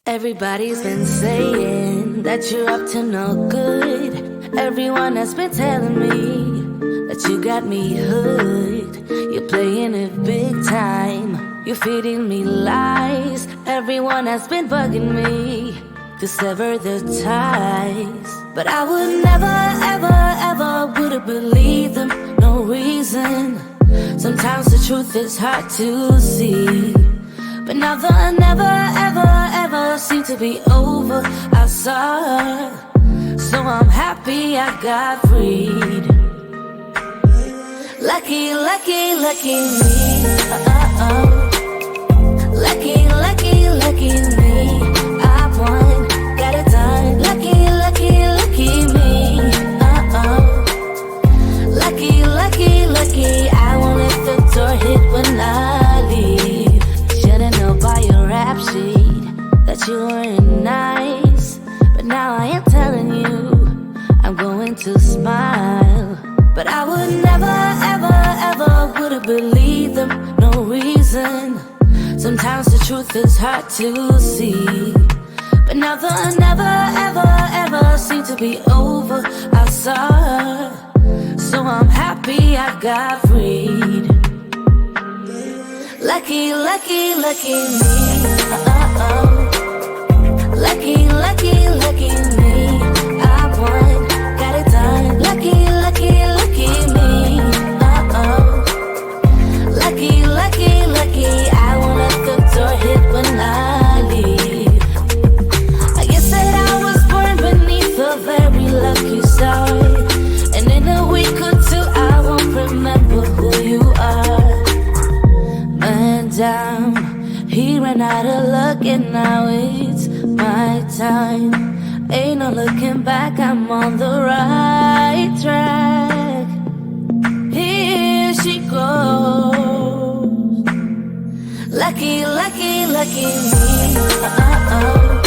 Everybody's been saying that you're up to no good. Everyone has been telling me that you got me hooked. You're playing it big time. You're feeding me lies. Everyone has been bugging me to sever the ties. But I would never, ever, ever would have believed them. No reason. Sometimes the truth is hard to see. But now the never, ever, ever seemed to be over. I saw her, so I'm happy I got freed. Lucky, lucky, lucky me. Lucky, lucky, lucky me. I won, got it done. Lucky, lucky, lucky me. Lucky, lucky, lucky. I won't let the door hit when I leave. Should've known by your rap sheet that you weren't nice, but now I am telling you I'm going to smile. But I would never, ever, ever would have believed them. No reason. Sometimes the truth is hard to see. But now the never, ever, ever seemed to be over. I saw her, so I'm happy I got freed. Lucky, lucky, lucky me. Lucky, lucky, lucky me. I won, got it done. Lucky, lucky, lucky me. Lucky, lucky, lucky. I won't let the door hit when I leave. I guess that I was born beneath a very lucky star, and in a week or two I won't remember who you are. He ran out of luck and now it's my time. Ain't no looking back, I'm on the right track. Here she goes. Lucky, lucky, lucky me.